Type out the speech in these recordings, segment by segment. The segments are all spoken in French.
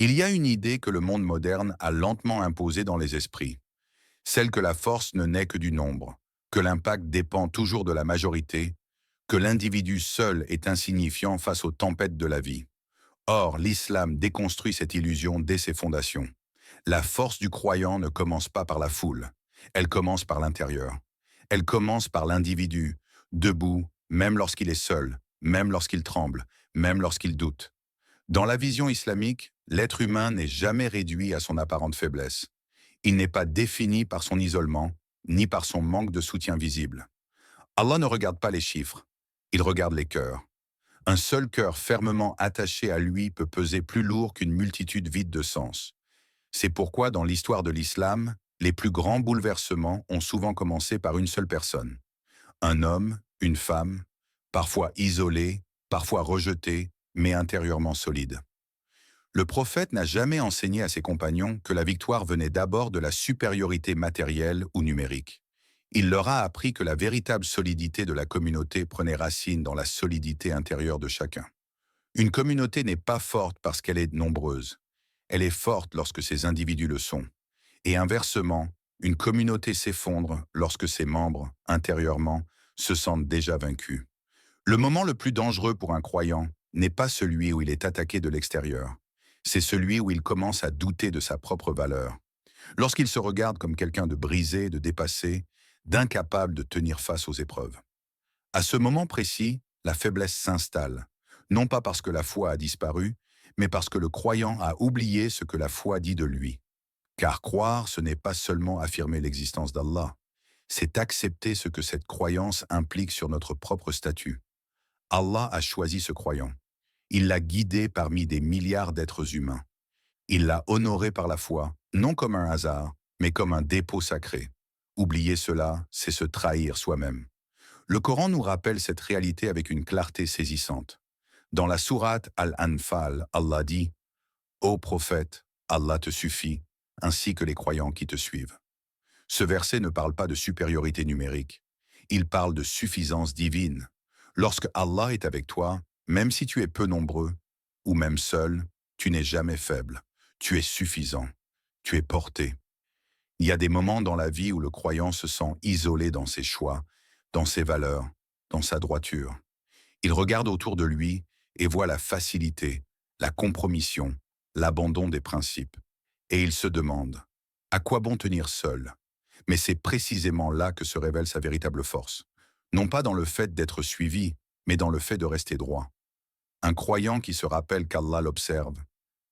Il y a une idée que le monde moderne a lentement imposée dans les esprits, celle que la force ne naît que du nombre, que l'impact dépend toujours de la majorité, que l'individu seul est insignifiant face aux tempêtes de la vie. Or, l'islam déconstruit cette illusion dès ses fondations. La force du croyant ne commence pas par la foule, elle commence par l'intérieur. Elle commence par l'individu, debout, même lorsqu'il est seul, même lorsqu'il tremble, même lorsqu'il doute. Dans la vision islamique, l'être humain n'est jamais réduit à son apparente faiblesse. Il n'est pas défini par son isolement, ni par son manque de soutien visible. Allah ne regarde pas les chiffres, il regarde les cœurs. Un seul cœur fermement attaché à lui peut peser plus lourd qu'une multitude vide de sens. C'est pourquoi dans l'histoire de l'islam, les plus grands bouleversements ont souvent commencé par une seule personne. Un homme, une femme, parfois isolés, parfois rejetés, mais intérieurement solides. Le prophète n'a jamais enseigné à ses compagnons que la victoire venait d'abord de la supériorité matérielle ou numérique. Il leur a appris que la véritable solidité de la communauté prenait racine dans la solidité intérieure de chacun. Une communauté n'est pas forte parce qu'elle est nombreuse. Elle est forte lorsque ses individus le sont. Et inversement, une communauté s'effondre lorsque ses membres, intérieurement, se sentent déjà vaincus. Le moment le plus dangereux pour un croyant n'est pas celui où il est attaqué de l'extérieur. C'est celui où il commence à douter de sa propre valeur. Lorsqu'il se regarde comme quelqu'un de brisé, de dépassé, d'incapable de tenir face aux épreuves. À ce moment précis, la faiblesse s'installe, non pas parce que la foi a disparu, mais parce que le croyant a oublié ce que la foi dit de lui. Car croire, ce n'est pas seulement affirmer l'existence d'Allah, c'est accepter ce que cette croyance implique sur notre propre statut. Allah a choisi ce croyant. Il l'a guidé parmi des milliards d'êtres humains. Il l'a honoré par la foi, non comme un hasard, mais comme un dépôt sacré. Oublier cela, c'est se trahir soi-même. Le Coran nous rappelle cette réalité avec une clarté saisissante. Dans la sourate Al-Anfal, Allah dit « Ô prophète, Allah te suffit, ainsi que les croyants qui te suivent. » Ce verset ne parle pas de supériorité numérique. Il parle de suffisance divine. Lorsque Allah est avec toi, même si tu es peu nombreux, ou même seul, tu n'es jamais faible. Tu es suffisant. Tu es porté. Il y a des moments dans la vie où le croyant se sent isolé dans ses choix, dans ses valeurs, dans sa droiture. Il regarde autour de lui et voit la facilité, la compromission, l'abandon des principes. Et il se demande, à quoi bon tenir seul? Mais c'est précisément là que se révèle sa véritable force. Non pas dans le fait d'être suivi, mais dans le fait de rester droit. Un croyant qui se rappelle qu'Allah l'observe,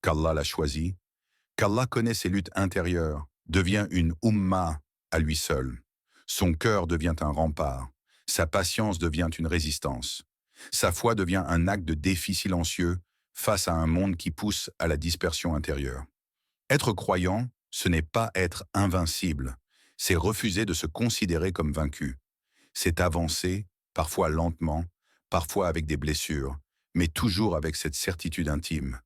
qu'Allah l'a choisi, qu'Allah connaît ses luttes intérieures, devient une umma à lui seul. Son cœur devient un rempart, sa patience devient une résistance. Sa foi devient un acte de défi silencieux face à un monde qui pousse à la dispersion intérieure. Être croyant, ce n'est pas être invincible, c'est refuser de se considérer comme vaincu. C'est avancer, parfois lentement, parfois avec des blessures, mais toujours avec cette certitude intime.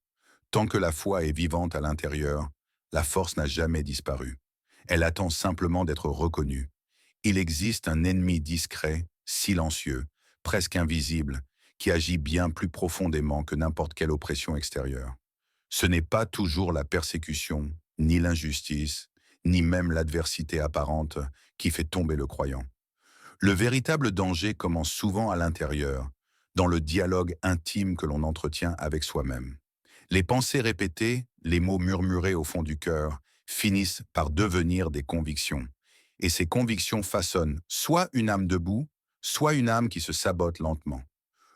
Tant que la foi est vivante à l'intérieur, la force n'a jamais disparu. Elle attend simplement d'être reconnue. Il existe un ennemi discret, silencieux, presque invisible, qui agit bien plus profondément que n'importe quelle oppression extérieure. Ce n'est pas toujours la persécution, ni l'injustice, ni même l'adversité apparente qui fait tomber le croyant. Le véritable danger commence souvent à l'intérieur, dans le dialogue intime que l'on entretient avec soi-même. Les pensées répétées, les mots murmurés au fond du cœur, finissent par devenir des convictions. Et ces convictions façonnent soit une âme debout, soit une âme qui se sabote lentement.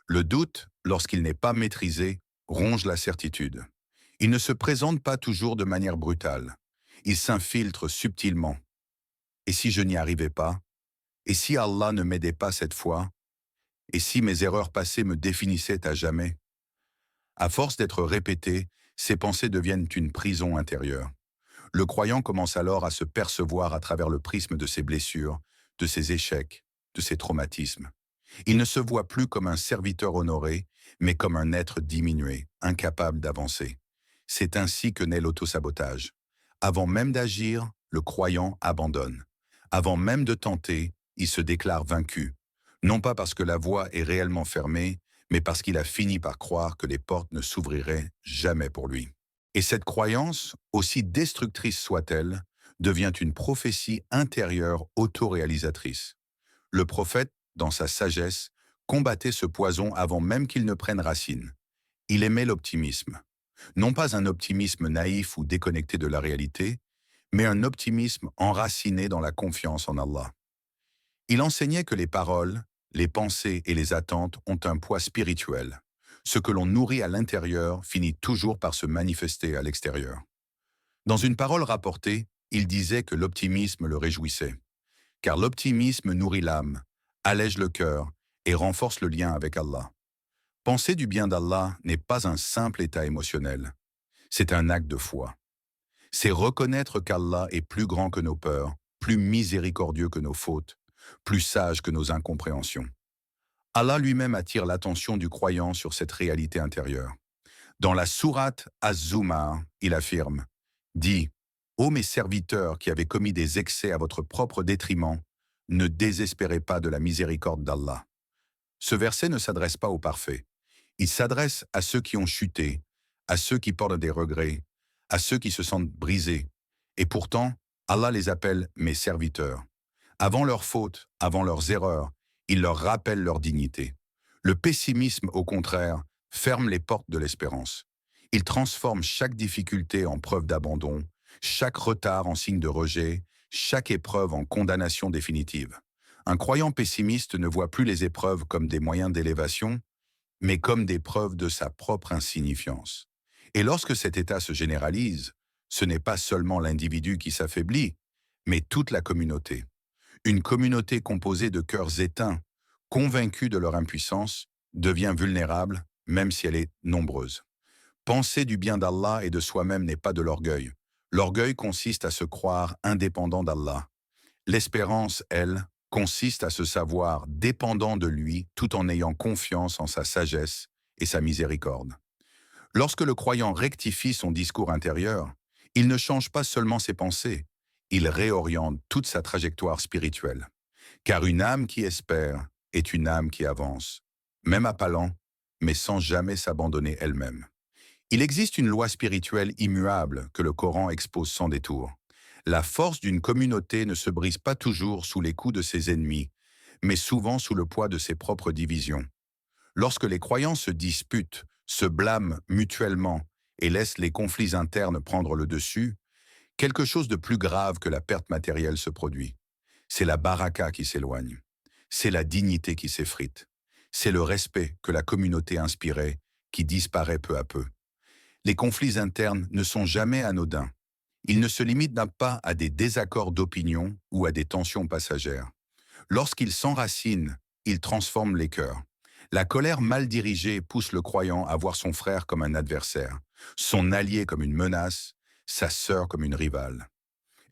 Le doute, lorsqu'il n'est pas maîtrisé, ronge la certitude. Il ne se présente pas toujours de manière brutale. Il s'infiltre subtilement. Et si je n'y arrivais pas? Et si Allah ne m'aidait pas cette fois? Et si mes erreurs passées me définissaient à jamais? À force d'être répétées, ces pensées deviennent une prison intérieure. Le croyant commence alors à se percevoir à travers le prisme de ses blessures, de ses échecs, de ses traumatismes. Il ne se voit plus comme un serviteur honoré, mais comme un être diminué, incapable d'avancer. C'est ainsi que naît l'autosabotage. Avant même d'agir, le croyant abandonne. Avant même de tenter, il se déclare vaincu. Non pas parce que la voie est réellement fermée, mais parce qu'il a fini par croire que les portes ne s'ouvriraient jamais pour lui. Et cette croyance, aussi destructrice soit-elle, devient une prophétie intérieure autoréalisatrice. Le prophète, dans sa sagesse, combattait ce poison avant même qu'il ne prenne racine. Il aimait l'optimisme. Non pas un optimisme naïf ou déconnecté de la réalité, mais un optimisme enraciné dans la confiance en Allah. Il enseignait que les paroles, les pensées et les attentes ont un poids spirituel. Ce que l'on nourrit à l'intérieur finit toujours par se manifester à l'extérieur. Dans une parole rapportée, il disait que l'optimisme le réjouissait, car l'optimisme nourrit l'âme, allège le cœur et renforce le lien avec Allah. Penser du bien d'Allah n'est pas un simple état émotionnel, c'est un acte de foi. C'est reconnaître qu'Allah est plus grand que nos peurs, plus miséricordieux que nos fautes, plus sage que nos incompréhensions. Allah lui-même attire l'attention du croyant sur cette réalité intérieure. Dans la sourate Az-Zumar, il affirme « Dis, ô mes serviteurs qui avez commis des excès à votre propre détriment, ne désespérez pas de la miséricorde d'Allah. » Ce verset ne s'adresse pas aux parfaits. Il s'adresse à ceux qui ont chuté, à ceux qui portent des regrets, à ceux qui se sentent brisés. Et pourtant, Allah les appelle « mes serviteurs ». Avant leurs fautes, avant leurs erreurs, il leur rappelle leur dignité. Le pessimisme, au contraire, ferme les portes de l'espérance. Il transforme chaque difficulté en preuve d'abandon, chaque retard en signe de rejet, chaque épreuve en condamnation définitive. Un croyant pessimiste ne voit plus les épreuves comme des moyens d'élévation, mais comme des preuves de sa propre insignifiance. Et lorsque cet état se généralise, ce n'est pas seulement l'individu qui s'affaiblit, mais toute la communauté. Une communauté composée de cœurs éteints, convaincus de leur impuissance, devient vulnérable, même si elle est nombreuse. Penser du bien d'Allah et de soi-même n'est pas de l'orgueil. L'orgueil consiste à se croire indépendant d'Allah. L'espérance, elle, consiste à se savoir dépendant de lui tout en ayant confiance en sa sagesse et sa miséricorde. Lorsque le croyant rectifie son discours intérieur, il ne change pas seulement ses pensées, il réoriente toute sa trajectoire spirituelle. Car une âme qui espère est une âme qui avance, même à pas lents, mais sans jamais s'abandonner elle-même. Il existe une loi spirituelle immuable que le Coran expose sans détour. La force d'une communauté ne se brise pas toujours sous les coups de ses ennemis, mais souvent sous le poids de ses propres divisions. Lorsque les croyants se disputent, se blâment mutuellement et laissent les conflits internes prendre le dessus, quelque chose de plus grave que la perte matérielle se produit. C'est la baraka qui s'éloigne. C'est la dignité qui s'effrite. C'est le respect que la communauté inspirait qui disparaît peu à peu. Les conflits internes ne sont jamais anodins. Ils ne se limitent pas à des désaccords d'opinion ou à des tensions passagères. Lorsqu'ils s'enracinent, ils transforment les cœurs. La colère mal dirigée pousse le croyant à voir son frère comme un adversaire, son allié comme une menace, sa sœur comme une rivale.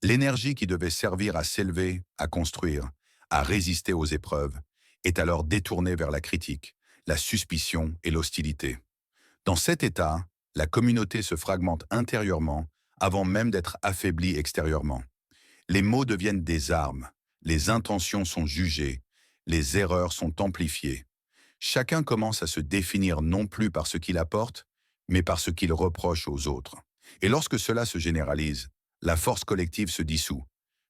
L'énergie qui devait servir à s'élever, à construire, à résister aux épreuves, est alors détournée vers la critique, la suspicion et l'hostilité. Dans cet état, la communauté se fragmente intérieurement avant même d'être affaiblie extérieurement. Les mots deviennent des armes, les intentions sont jugées, les erreurs sont amplifiées. Chacun commence à se définir non plus par ce qu'il apporte, mais par ce qu'il reproche aux autres. Et lorsque cela se généralise, la force collective se dissout,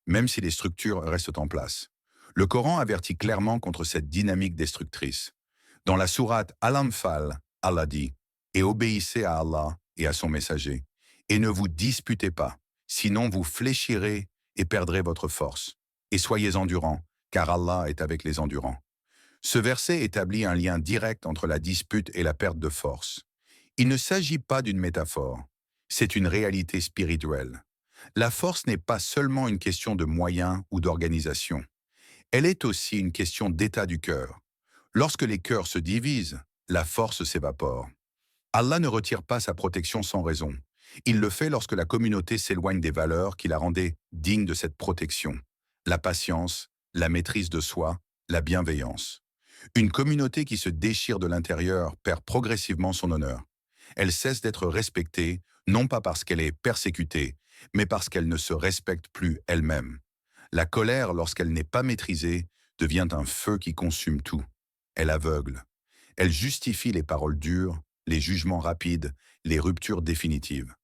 même si les structures restent en place. Le Coran avertit clairement contre cette dynamique destructrice. Dans la sourate Al-Anfal, Allah dit « Et obéissez à Allah et à son messager, et ne vous disputez pas, sinon vous fléchirez et perdrez votre force. Et soyez endurants, car Allah est avec les endurants. » Ce verset établit un lien direct entre la dispute et la perte de force. Il ne s'agit pas d'une métaphore, c'est une réalité spirituelle. La force n'est pas seulement une question de moyens ou d'organisation. Elle est aussi une question d'état du cœur. Lorsque les cœurs se divisent, la force s'évapore. Allah ne retire pas sa protection sans raison. Il le fait lorsque la communauté s'éloigne des valeurs qui la rendaient digne de cette protection. La patience, la maîtrise de soi, la bienveillance. Une communauté qui se déchire de l'intérieur perd progressivement son honneur. Elle cesse d'être respectée, non pas parce qu'elle est persécutée, mais parce qu'elle ne se respecte plus elle-même. La colère, lorsqu'elle n'est pas maîtrisée, devient un feu qui consume tout. Elle aveugle. Elle justifie les paroles dures, les jugements rapides, les ruptures définitives.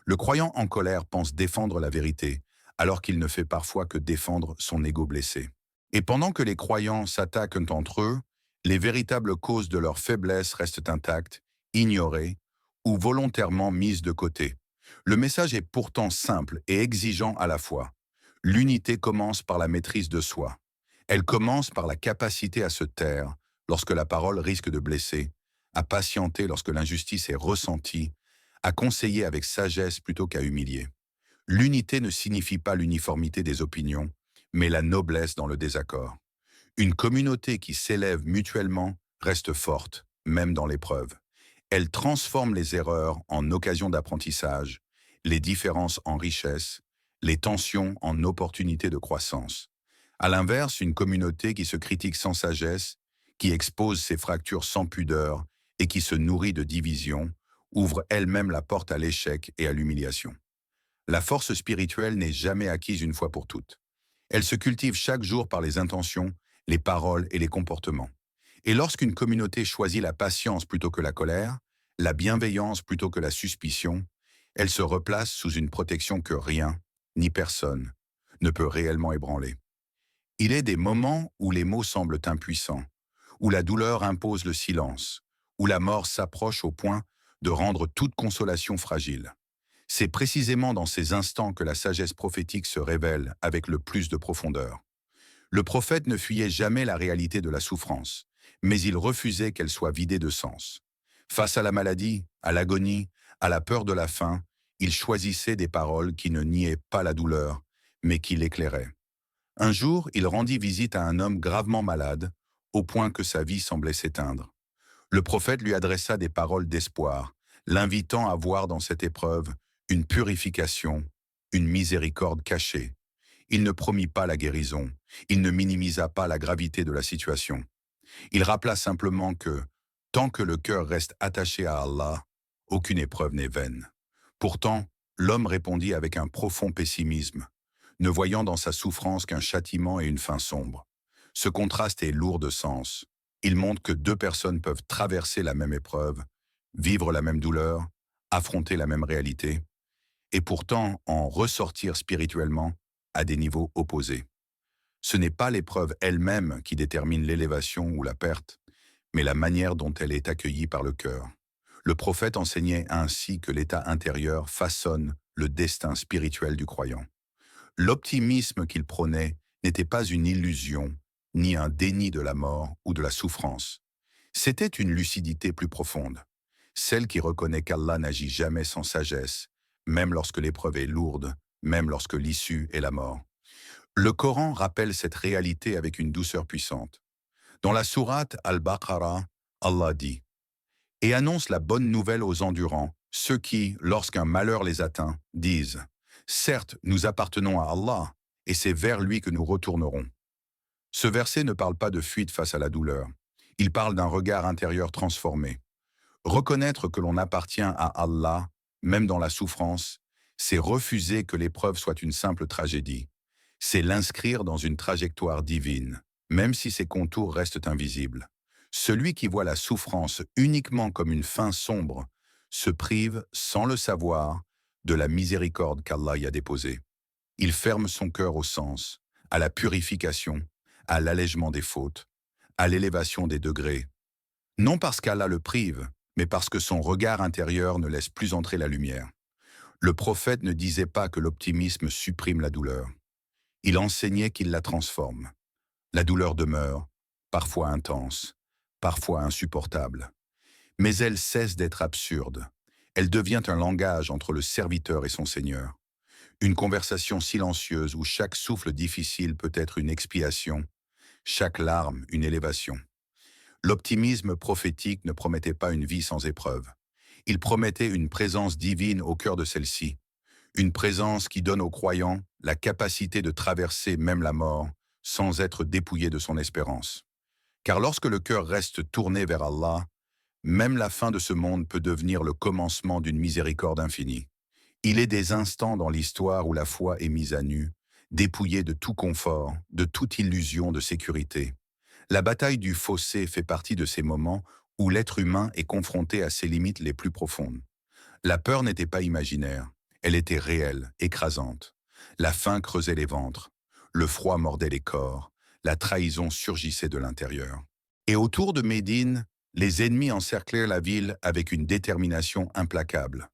Le croyant en colère pense défendre la vérité, alors qu'il ne fait parfois que défendre son ego blessé. Et pendant que les croyants s'attaquent entre eux, les véritables causes de leur faiblesse restent intactes, ignorées ou volontairement mises de côté. Le message est pourtant simple et exigeant à la fois. L'unité commence par la maîtrise de soi. Elle commence par la capacité à se taire lorsque la parole risque de blesser, à patienter lorsque l'injustice est ressentie, à conseiller avec sagesse plutôt qu'à humilier. L'unité ne signifie pas l'uniformité des opinions, mais la noblesse dans le désaccord. Une communauté qui s'élève mutuellement reste forte, même dans l'épreuve. Elle transforme les erreurs en occasions d'apprentissage, les différences en richesse, les tensions en opportunités de croissance. À l'inverse, une communauté qui se critique sans sagesse, qui expose ses fractures sans pudeur et qui se nourrit de divisions, ouvre elle-même la porte à l'échec et à l'humiliation. La force spirituelle n'est jamais acquise une fois pour toutes. Elle se cultive chaque jour par les intentions, les paroles et les comportements. Et lorsqu'une communauté choisit la patience plutôt que la colère, la bienveillance plutôt que la suspicion, elle se replace sous une protection que rien, ni personne, ne peut réellement ébranler. Il est des moments où les mots semblent impuissants, où la douleur impose le silence, où la mort s'approche au point de rendre toute consolation fragile. C'est précisément dans ces instants que la sagesse prophétique se révèle avec le plus de profondeur. Le prophète ne fuyait jamais la réalité de la souffrance, mais il refusait qu'elle soit vidée de sens. Face à la maladie, à l'agonie, à la peur de la faim, il choisissait des paroles qui ne niaient pas la douleur, mais qui l'éclairaient. Un jour, il rendit visite à un homme gravement malade, au point que sa vie semblait s'éteindre. Le prophète lui adressa des paroles d'espoir, l'invitant à voir dans cette épreuve une purification, une miséricorde cachée. Il ne promit pas la guérison, il ne minimisa pas la gravité de la situation. Il rappela simplement que, tant que le cœur reste attaché à Allah, aucune épreuve n'est vaine. Pourtant, l'homme répondit avec un profond pessimisme, ne voyant dans sa souffrance qu'un châtiment et une fin sombre. Ce contraste est lourd de sens. Il montre que deux personnes peuvent traverser la même épreuve, vivre la même douleur, affronter la même réalité, et pourtant en ressortir spirituellement à des niveaux opposés. Ce n'est pas l'épreuve elle-même qui détermine l'élévation ou la perte, mais la manière dont elle est accueillie par le cœur. Le prophète enseignait ainsi que l'état intérieur façonne le destin spirituel du croyant. L'optimisme qu'il prônait n'était pas une illusion, ni un déni de la mort ou de la souffrance. C'était une lucidité plus profonde, celle qui reconnaît qu'Allah n'agit jamais sans sagesse, même lorsque l'épreuve est lourde, même lorsque l'issue est la mort. Le Coran rappelle cette réalité avec une douceur puissante. Dans la sourate Al-Baqarah, Allah dit « Et annonce la bonne nouvelle aux endurants, ceux qui, lorsqu'un malheur les atteint, disent « Certes, nous appartenons à Allah, et c'est vers lui que nous retournerons. » Ce verset ne parle pas de fuite face à la douleur. Il parle d'un regard intérieur transformé. Reconnaître que l'on appartient à Allah, même dans la souffrance, c'est refuser que l'épreuve soit une simple tragédie. C'est l'inscrire dans une trajectoire divine, même si ses contours restent invisibles. Celui qui voit la souffrance uniquement comme une fin sombre se prive, sans le savoir, de la miséricorde qu'Allah y a déposée. Il ferme son cœur au sens, à la purification, à l'allègement des fautes, à l'élévation des degrés. Non parce qu'Allah le prive, mais parce que son regard intérieur ne laisse plus entrer la lumière. Le prophète ne disait pas que l'optimisme supprime la douleur. Il enseignait qu'il la transforme. La douleur demeure, parfois intense, parfois insupportable. Mais elle cesse d'être absurde. Elle devient un langage entre le serviteur et son Seigneur. Une conversation silencieuse où chaque souffle difficile peut être une expiation, chaque larme une élévation. L'optimisme prophétique ne promettait pas une vie sans épreuve. Il promettait une présence divine au cœur de celle-ci, une présence qui donne aux croyants la capacité de traverser même la mort sans être dépouillé de son espérance. Car lorsque le cœur reste tourné vers Allah, même la fin de ce monde peut devenir le commencement d'une miséricorde infinie. Il est des instants dans l'histoire où la foi est mise à nu, dépouillée de tout confort, de toute illusion de sécurité. La bataille du fossé fait partie de ces moments où l'être humain est confronté à ses limites les plus profondes. La peur n'était pas imaginaire, Elle était réelle, écrasante. La faim creusait les ventres, le froid mordait les corps, la trahison surgissait de l'intérieur. Et autour de Médine, les ennemis encerclèrent la ville avec une détermination implacable.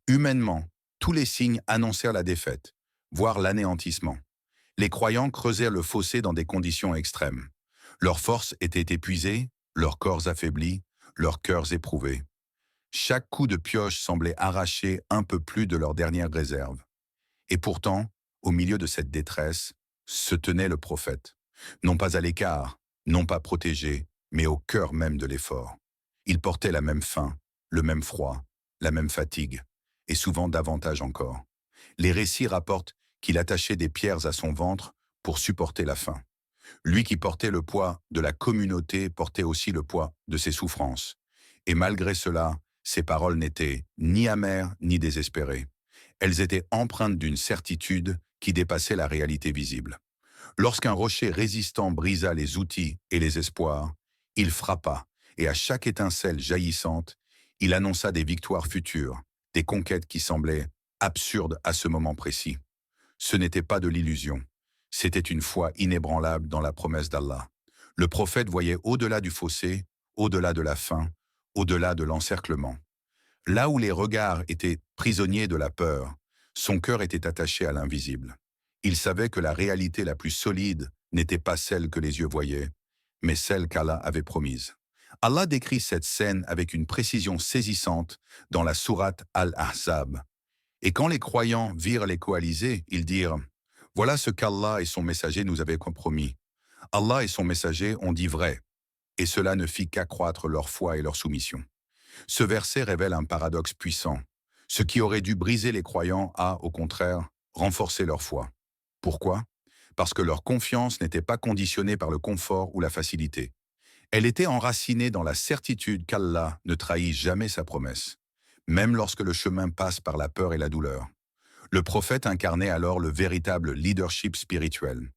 Humainement, tous les signes annoncèrent la défaite, voire l'anéantissement. Les croyants creusèrent le fossé dans des conditions extrêmes. Leurs forces étaient épuisées, leurs corps affaiblis, leurs cœurs éprouvés. Chaque coup de pioche semblait arracher un peu plus de leur dernière réserve. Et pourtant, au milieu de cette détresse, se tenait le prophète. Non pas à l'écart, non pas protégé, mais au cœur même de l'effort. Il portait la même faim, le même froid, la même fatigue, et souvent davantage encore. Les récits rapportent qu'il attachait des pierres à son ventre pour supporter la faim. Lui qui portait le poids de la communauté portait aussi le poids de ses souffrances. Et malgré cela, ses paroles n'étaient ni amères ni désespérées. Elles étaient empreintes d'une certitude qui dépassait la réalité visible. Lorsqu'un rocher résistant brisa les outils et les espoirs, il frappa, et à chaque étincelle jaillissante, il annonça des victoires futures, des conquêtes qui semblaient absurdes à ce moment précis. Ce n'était pas de l'illusion, c'était une foi inébranlable dans la promesse d'Allah. Le prophète voyait au-delà du fossé, au-delà de la faim, au-delà de l'encerclement. Là où les regards étaient prisonniers de la peur, son cœur était attaché à l'invisible. Il savait que la réalité la plus solide n'était pas celle que les yeux voyaient, mais celle qu'Allah avait promise. Allah décrit cette scène avec une précision saisissante dans la sourate Al-Ahzab. Et quand les croyants virent les coalisés, ils dirent « Voilà ce qu'Allah et son messager nous avaient compromis. Allah et son messager ont dit vrai, et cela ne fit qu'accroître leur foi et leur soumission. » Ce verset révèle un paradoxe puissant. Ce qui aurait dû briser les croyants a, au contraire, renforcé leur foi. Pourquoi? Parce que leur confiance n'était pas conditionnée par le confort ou la facilité. Elle était enracinée dans la certitude qu'Allah ne trahit jamais sa promesse, même lorsque le chemin passe par la peur et la douleur. Le prophète incarnait alors le véritable leadership spirituel.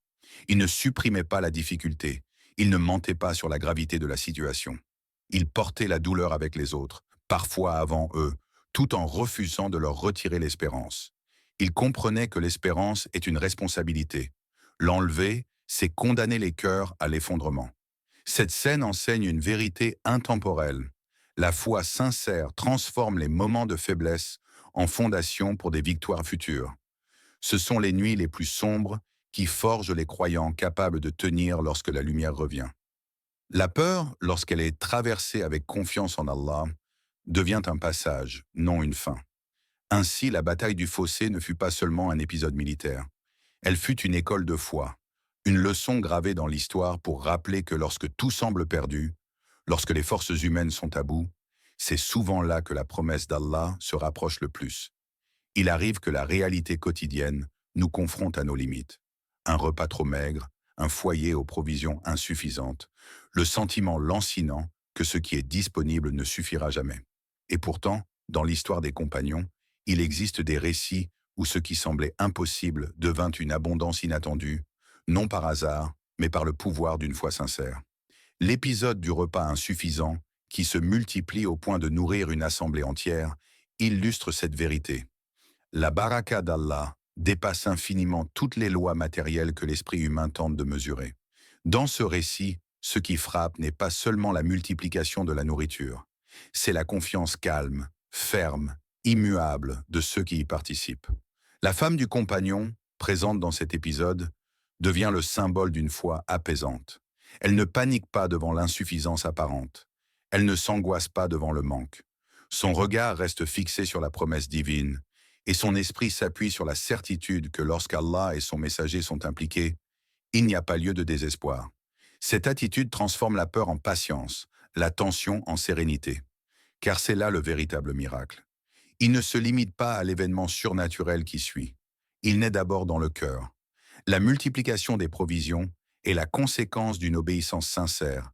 Il ne supprimait pas la difficulté, il ne mentait pas sur la gravité de la situation. Il portait la douleur avec les autres, parfois avant eux, tout en refusant de leur retirer l'espérance. Il comprenait que l'espérance est une responsabilité. L'enlever, c'est condamner les cœurs à l'effondrement. Cette scène enseigne une vérité intemporelle. La foi sincère transforme les moments de faiblesse en fondation pour des victoires futures. Ce sont les nuits les plus sombres qui forgent les croyants capables de tenir lorsque la lumière revient. La peur, lorsqu'elle est traversée avec confiance en Allah, devient un passage, non une fin. Ainsi, la bataille du fossé ne fut pas seulement un épisode militaire. Elle fut une école de foi, une leçon gravée dans l'histoire pour rappeler que lorsque tout semble perdu, lorsque les forces humaines sont à bout, c'est souvent là que la promesse d'Allah se rapproche le plus. Il arrive que la réalité quotidienne nous confronte à nos limites. Un repas trop maigre, un foyer aux provisions insuffisantes, le sentiment lancinant que ce qui est disponible ne suffira jamais. Et pourtant, dans l'histoire des compagnons, il existe des récits où ce qui semblait impossible devint une abondance inattendue, non par hasard, mais par le pouvoir d'une foi sincère. L'épisode du repas insuffisant, qui se multiplie au point de nourrir une assemblée entière, illustre cette vérité. La baraka d'Allah dépasse infiniment toutes les lois matérielles que l'esprit humain tente de mesurer. Dans ce récit, ce qui frappe n'est pas seulement la multiplication de la nourriture, c'est la confiance calme, ferme, immuable de ceux qui y participent. La femme du compagnon, présente dans cet épisode, devient le symbole d'une foi apaisante. Elle ne panique pas devant l'insuffisance apparente. Elle ne s'angoisse pas devant le manque. Son regard reste fixé sur la promesse divine, et son esprit s'appuie sur la certitude que lorsqu'Allah et son messager sont impliqués, il n'y a pas lieu de désespoir. Cette attitude transforme la peur en patience, la tension en sérénité. Car c'est là le véritable miracle. Il ne se limite pas à l'événement surnaturel qui suit. Il naît d'abord dans le cœur. La multiplication des provisions est la conséquence d'une obéissance sincère,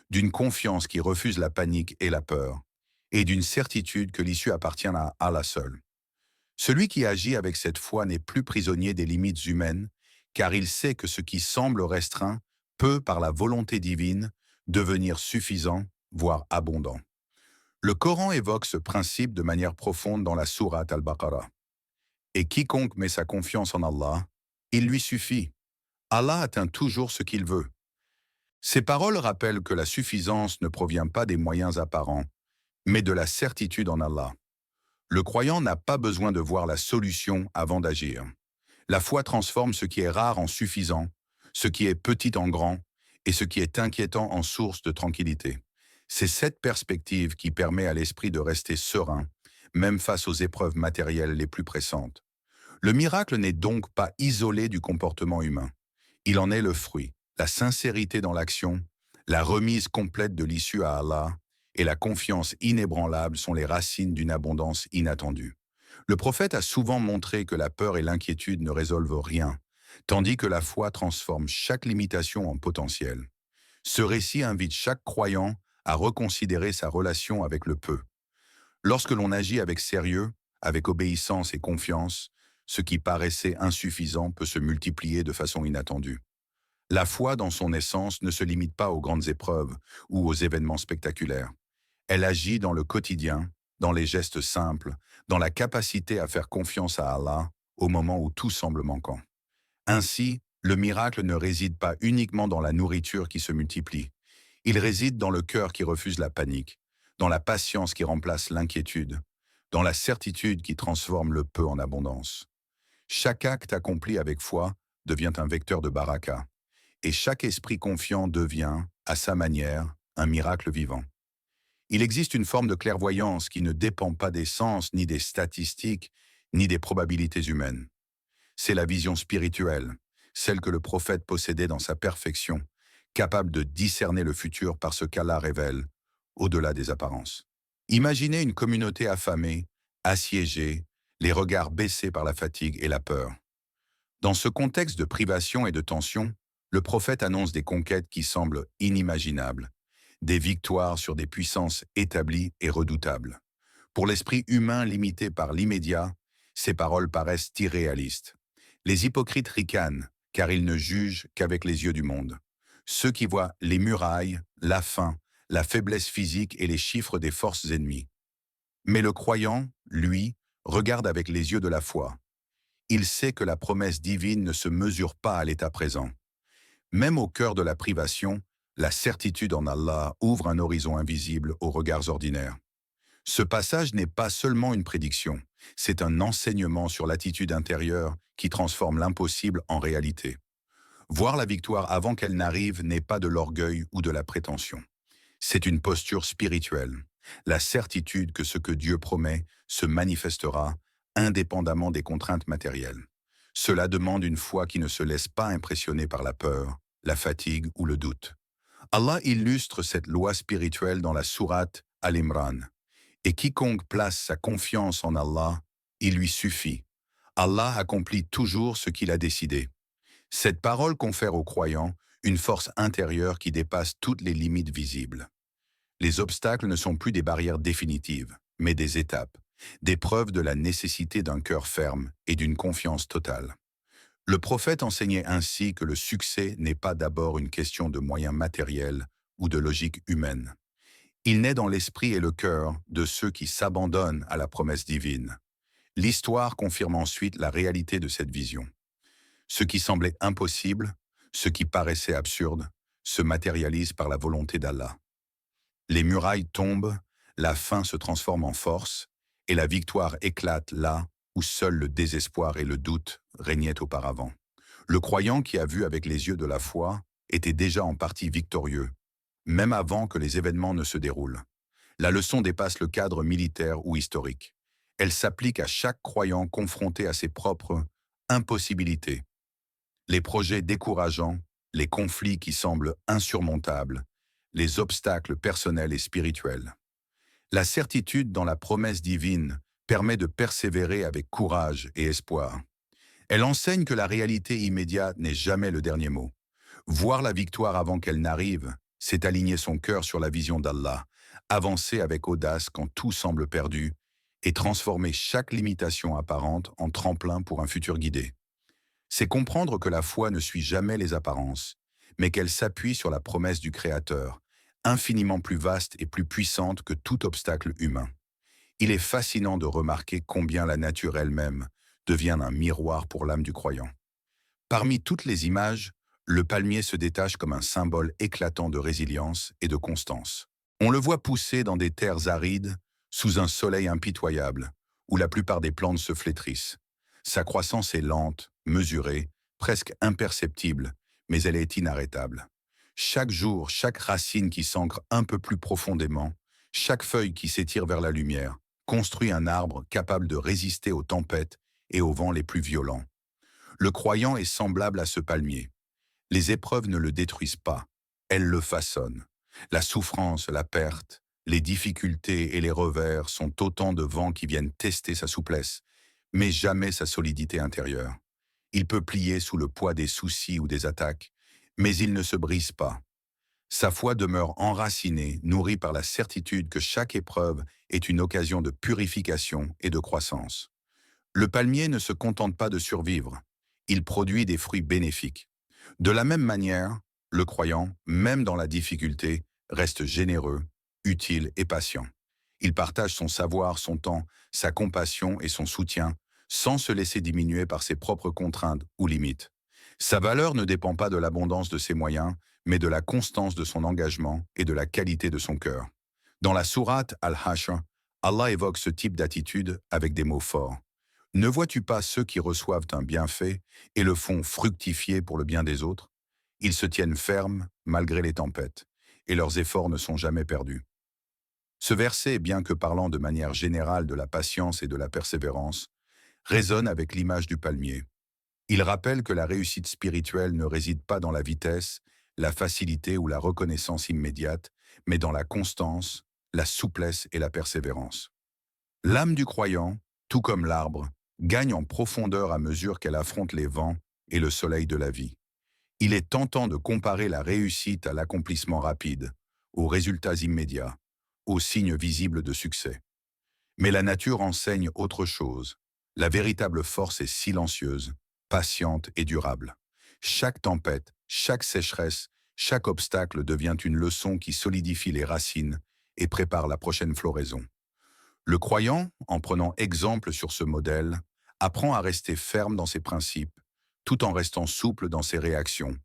d'une confiance qui refuse la panique et la peur, et d'une certitude que l'issue appartient à Allah seul. Celui qui agit avec cette foi n'est plus prisonnier des limites humaines, car il sait que ce qui semble restreint peut, par la volonté divine, devenir suffisant, voire abondant. Le Coran évoque ce principe de manière profonde dans la sourate Al-Baqarah. Et quiconque met sa confiance en Allah, il lui suffit. Allah atteint toujours ce qu'il veut. Ces paroles rappellent que la suffisance ne provient pas des moyens apparents, mais de la certitude en Allah. Le croyant n'a pas besoin de voir la solution avant d'agir. La foi transforme ce qui est rare en suffisant, ce qui est petit en grand, et ce qui est inquiétant en source de tranquillité. C'est cette perspective qui permet à l'esprit de rester serein, même face aux épreuves matérielles les plus pressantes. Le miracle n'est donc pas isolé du comportement humain. Il en est le fruit. La sincérité dans l'action, la remise complète de l'issue à Allah et la confiance inébranlable sont les racines d'une abondance inattendue. Le prophète a souvent montré que la peur et l'inquiétude ne résolvent rien, tandis que la foi transforme chaque limitation en potentiel. Ce récit invite chaque croyant à reconsidérer sa relation avec le peu. Lorsque l'on agit avec sérieux, avec obéissance et confiance, ce qui paraissait insuffisant peut se multiplier de façon inattendue. La foi, dans son essence, ne se limite pas aux grandes épreuves ou aux événements spectaculaires. Elle agit dans le quotidien, dans les gestes simples, dans la capacité à faire confiance à Allah au moment où tout semble manquant. Ainsi, le miracle ne réside pas uniquement dans la nourriture qui se multiplie. Il réside dans le cœur qui refuse la panique, dans la patience qui remplace l'inquiétude, dans la certitude qui transforme le peu en abondance. Chaque acte accompli avec foi devient un vecteur de baraka, et chaque esprit confiant devient, à sa manière, un miracle vivant. Il existe une forme de clairvoyance qui ne dépend pas des sens, ni des statistiques, ni des probabilités humaines. C'est la vision spirituelle, celle que le prophète possédait dans sa perfection, capable de discerner le futur par ce qu'Allah révèle, au-delà des apparences. Imaginez une communauté affamée, assiégée, les regards baissés par la fatigue et la peur. Dans ce contexte de privation et de tension, le prophète annonce des conquêtes qui semblent inimaginables, des victoires sur des puissances établies et redoutables. Pour l'esprit humain limité par l'immédiat, ces paroles paraissent irréalistes. Les hypocrites ricanent, car ils ne jugent qu'avec les yeux du monde. Ceux qui voient les murailles, la faim, la faiblesse physique et les chiffres des forces ennemies. Mais le croyant, lui, regarde avec les yeux de la foi. Il sait que la promesse divine ne se mesure pas à l'état présent. Même au cœur de la privation, la certitude en Allah ouvre un horizon invisible aux regards ordinaires. Ce passage n'est pas seulement une prédiction, c'est un enseignement sur l'attitude intérieure qui transforme l'impossible en réalité. Voir la victoire avant qu'elle n'arrive n'est pas de l'orgueil ou de la prétention. C'est une posture spirituelle, la certitude que ce que Dieu promet se manifestera indépendamment des contraintes matérielles. Cela demande une foi qui ne se laisse pas impressionner par la peur, la fatigue ou le doute. Allah illustre cette loi spirituelle dans la sourate Al-Imran. Et quiconque place sa confiance en Allah, il lui suffit. Allah accomplit toujours ce qu'il a décidé. Cette parole confère aux croyants une force intérieure qui dépasse toutes les limites visibles. Les obstacles ne sont plus des barrières définitives, mais des étapes, des preuves de la nécessité d'un cœur ferme et d'une confiance totale. Le prophète enseignait ainsi que le succès n'est pas d'abord une question de moyens matériels ou de logique humaine. Il naît dans l'esprit et le cœur de ceux qui s'abandonnent à la promesse divine. L'histoire confirme ensuite la réalité de cette vision. Ce qui semblait impossible, ce qui paraissait absurde, se matérialise par la volonté d'Allah. Les murailles tombent, la faim se transforme en force, et la victoire éclate là où seul le désespoir et le doute régnaient auparavant. Le croyant qui a vu avec les yeux de la foi était déjà en partie victorieux, même avant que les événements ne se déroulent. La leçon dépasse le cadre militaire ou historique. Elle s'applique à chaque croyant confronté à ses propres impossibilités. Les projets décourageants, les conflits qui semblent insurmontables, les obstacles personnels et spirituels. La certitude dans la promesse divine permet de persévérer avec courage et espoir. Elle enseigne que la réalité immédiate n'est jamais le dernier mot. Voir la victoire avant qu'elle n'arrive, c'est aligner son cœur sur la vision d'Allah, avancer avec audace quand tout semble perdu et transformer chaque limitation apparente en tremplin pour un futur guidé. C'est comprendre que la foi ne suit jamais les apparences, mais qu'elle s'appuie sur la promesse du Créateur, infiniment plus vaste et plus puissante que tout obstacle humain. Il est fascinant de remarquer combien la nature elle-même devient un miroir pour l'âme du croyant. Parmi toutes les images, le palmier se détache comme un symbole éclatant de résilience et de constance. On le voit pousser dans des terres arides, sous un soleil impitoyable, où la plupart des plantes se flétrissent. Sa croissance est lente, mesurée, presque imperceptible, mais elle est inarrêtable. Chaque jour, chaque racine qui s'ancre un peu plus profondément, chaque feuille qui s'étire vers la lumière, construit un arbre capable de résister aux tempêtes et aux vents les plus violents. Le croyant est semblable à ce palmier. Les épreuves ne le détruisent pas, elles le façonnent. La souffrance, la perte, les difficultés et les revers sont autant de vents qui viennent tester sa souplesse, mais jamais sa solidité intérieure. Il peut plier sous le poids des soucis ou des attaques, mais il ne se brise pas. Sa foi demeure enracinée, nourrie par la certitude que chaque épreuve est une occasion de purification et de croissance. Le palmier ne se contente pas de survivre, il produit des fruits bénéfiques. De la même manière, le croyant, même dans la difficulté, reste généreux, utile et patient. Il partage son savoir, son temps, sa compassion et son soutien, sans se laisser diminuer par ses propres contraintes ou limites. Sa valeur ne dépend pas de l'abondance de ses moyens, mais de la constance de son engagement et de la qualité de son cœur. Dans la sourate Al-Hashr, Allah évoque ce type d'attitude avec des mots forts. Ne vois-tu pas ceux qui reçoivent un bienfait et le font fructifier pour le bien des autres? Ils se tiennent fermes malgré les tempêtes, et leurs efforts ne sont jamais perdus. Ce verset, bien que parlant de manière générale de la patience et de la persévérance, résonne avec l'image du palmier. Il rappelle que la réussite spirituelle ne réside pas dans la vitesse, la facilité ou la reconnaissance immédiate, mais dans la constance, la souplesse et la persévérance. L'âme du croyant, tout comme l'arbre, gagne en profondeur à mesure qu'elle affronte les vents et le soleil de la vie. Il est tentant de comparer la réussite à l'accomplissement rapide, aux résultats immédiats, aux signes visibles de succès. Mais la nature enseigne autre chose. La véritable force est silencieuse, patiente et durable. Chaque tempête, chaque sécheresse, chaque obstacle devient une leçon qui solidifie les racines et prépare la prochaine floraison. Le croyant, en prenant exemple sur ce modèle, apprend à rester ferme dans ses principes, tout en restant souple dans ses réactions,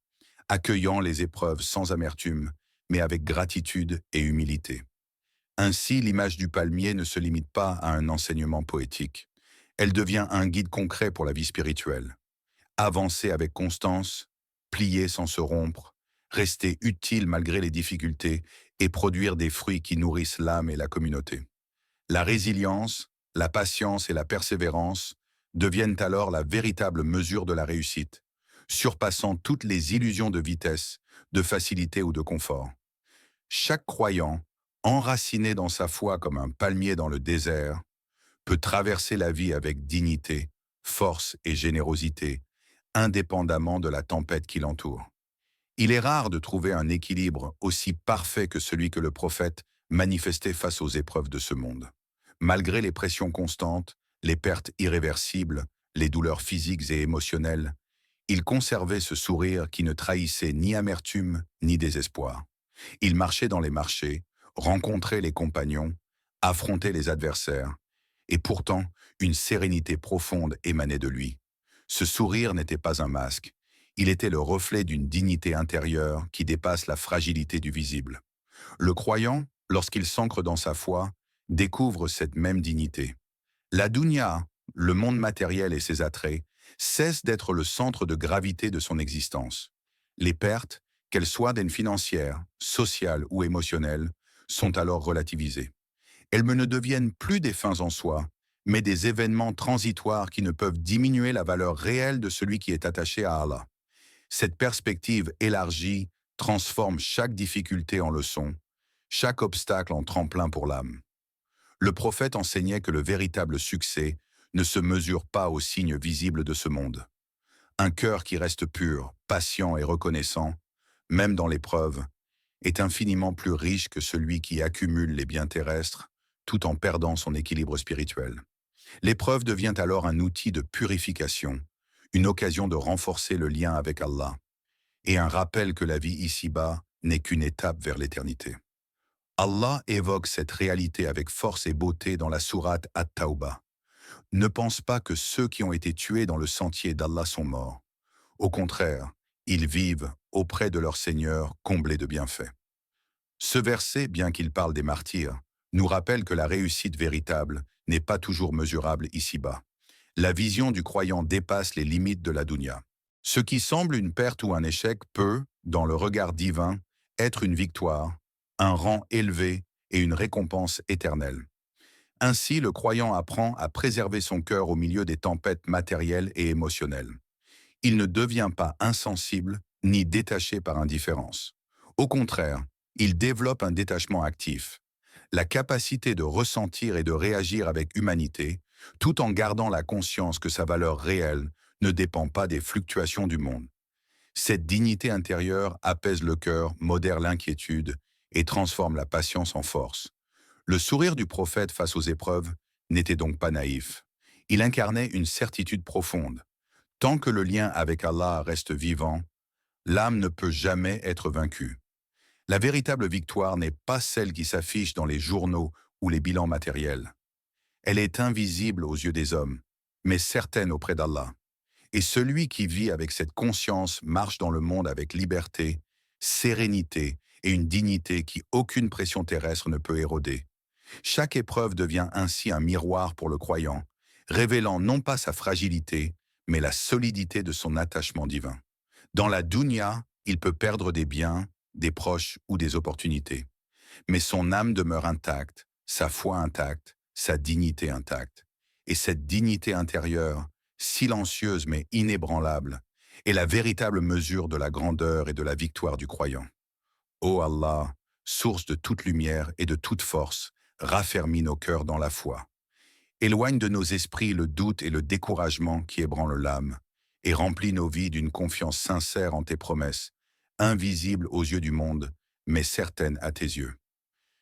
accueillant les épreuves sans amertume, mais avec gratitude et humilité. Ainsi, l'image du palmier ne se limite pas à un enseignement poétique. Elle devient un guide concret pour la vie spirituelle. Avancer avec constance, plier sans se rompre, rester utile malgré les difficultés et produire des fruits qui nourrissent l'âme et la communauté. La résilience, la patience et la persévérance deviennent alors la véritable mesure de la réussite, surpassant toutes les illusions de vitesse, de facilité ou de confort. Chaque croyant, enraciné dans sa foi comme un palmier dans le désert, peut traverser la vie avec dignité, force et générosité, indépendamment de la tempête qui l'entoure. Il est rare de trouver un équilibre aussi parfait que celui que le prophète manifestait face aux épreuves de ce monde. Malgré les pressions constantes, les pertes irréversibles, les douleurs physiques et émotionnelles, il conservait ce sourire qui ne trahissait ni amertume ni désespoir. Il marchait dans les marchés, rencontrait les compagnons, affrontait les adversaires, et pourtant, une sérénité profonde émanait de lui. Ce sourire n'était pas un masque, il était le reflet d'une dignité intérieure qui dépasse la fragilité du visible. Le croyant, lorsqu'il s'ancre dans sa foi, découvre cette même dignité. La dunya, le monde matériel et ses attraits, cessent d'être le centre de gravité de son existence. Les pertes, qu'elles soient financières, sociales ou émotionnelles, sont alors relativisées. Elles ne deviennent plus des fins en soi, mais des événements transitoires qui ne peuvent diminuer la valeur réelle de celui qui est attaché à Allah. Cette perspective élargie transforme chaque difficulté en leçon, chaque obstacle en tremplin pour l'âme. Le prophète enseignait que le véritable succès ne se mesure pas aux signes visibles de ce monde. Un cœur qui reste pur, patient et reconnaissant, même dans l'épreuve, est infiniment plus riche que celui qui accumule les biens terrestres tout en perdant son équilibre spirituel. L'épreuve devient alors un outil de purification, une occasion de renforcer le lien avec Allah, et un rappel que la vie ici-bas n'est qu'une étape vers l'éternité. Allah évoque cette réalité avec force et beauté dans la sourate At-Tawbah. Ne pense pas que ceux qui ont été tués dans le sentier d'Allah sont morts. Au contraire, ils vivent auprès de leur Seigneur comblés de bienfaits. Ce verset, bien qu'il parle des martyrs, nous rappelle que la réussite véritable n'est pas toujours mesurable ici-bas. La vision du croyant dépasse les limites de la dunya. Ce qui semble une perte ou un échec peut, dans le regard divin, être une victoire, un rang élevé et une récompense éternelle. Ainsi, le croyant apprend à préserver son cœur au milieu des tempêtes matérielles et émotionnelles. Il ne devient pas insensible ni détaché par indifférence. Au contraire, il développe un détachement actif, la capacité de ressentir et de réagir avec humanité, tout en gardant la conscience que sa valeur réelle ne dépend pas des fluctuations du monde. Cette dignité intérieure apaise le cœur, modère l'inquiétude et transforme la patience en force. Le sourire du prophète face aux épreuves n'était donc pas naïf. Il incarnait une certitude profonde. Tant que le lien avec Allah reste vivant, l'âme ne peut jamais être vaincue. La véritable victoire n'est pas celle qui s'affiche dans les journaux ou les bilans matériels. Elle est invisible aux yeux des hommes, mais certaine auprès d'Allah. Et celui qui vit avec cette conscience marche dans le monde avec liberté, sérénité et une dignité qui aucune pression terrestre ne peut éroder. Chaque épreuve devient ainsi un miroir pour le croyant, révélant non pas sa fragilité, mais la solidité de son attachement divin. Dans la dunya, il peut perdre des biens, des proches ou des opportunités. Mais son âme demeure intacte, sa foi intacte, sa dignité intacte. Et cette dignité intérieure, silencieuse mais inébranlable, est la véritable mesure de la grandeur et de la victoire du croyant. Ô Allah, source de toute lumière et de toute force, raffermis nos cœurs dans la foi. Éloigne de nos esprits le doute et le découragement qui ébranlent l'âme, et remplis nos vies d'une confiance sincère en tes promesses, invisibles aux yeux du monde, mais certaines à tes yeux.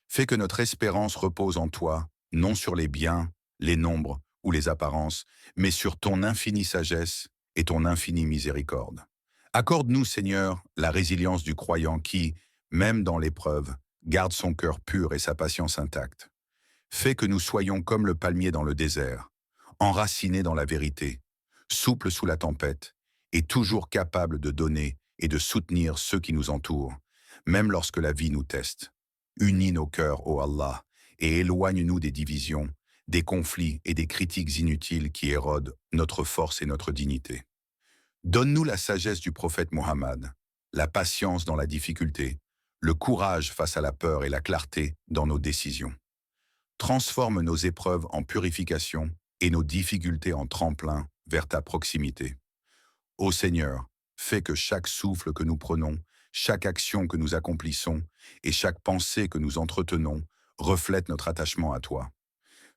Fais que notre espérance repose en toi, non sur les biens, les nombres ou les apparences, mais sur ton infinie sagesse et ton infinie miséricorde. Accorde-nous, Seigneur, la résilience du croyant qui, même dans l'épreuve, garde son cœur pur et sa patience intacte. Fais que nous soyons comme le palmier dans le désert, enracinés dans la vérité, souples sous la tempête, et toujours capables de donner et de soutenir ceux qui nous entourent, même lorsque la vie nous teste. Unis nos cœurs, ô Allah, et éloigne-nous des divisions, des conflits et des critiques inutiles qui érodent notre force et notre dignité. Donne-nous la sagesse du prophète Mohammed, la patience dans la difficulté, le courage face à la peur et la clarté dans nos décisions. Transforme nos épreuves en purification et nos difficultés en tremplin vers ta proximité. Ô Seigneur, fais que chaque souffle que nous prenons, chaque action que nous accomplissons et chaque pensée que nous entretenons reflète notre attachement à toi.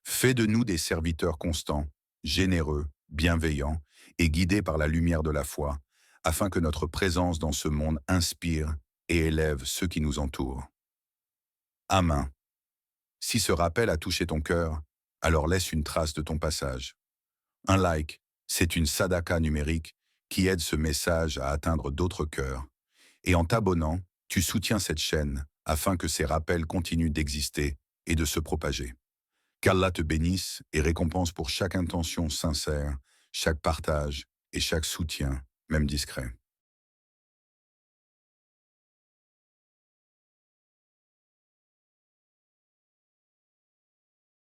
Fais de nous des serviteurs constants, généreux, bienveillants et guidés par la lumière de la foi, afin que notre présence dans ce monde inspire et élève ceux qui nous entourent. Amen. Si ce rappel a touché ton cœur, alors laisse une trace de ton passage. Un like, c'est une sadaka numérique qui aide ce message à atteindre d'autres cœurs. Et en t'abonnant, tu soutiens cette chaîne afin que ces rappels continuent d'exister et de se propager. Qu'Allah te bénisse et récompense pour chaque intention sincère, chaque partage et chaque soutien, même discret.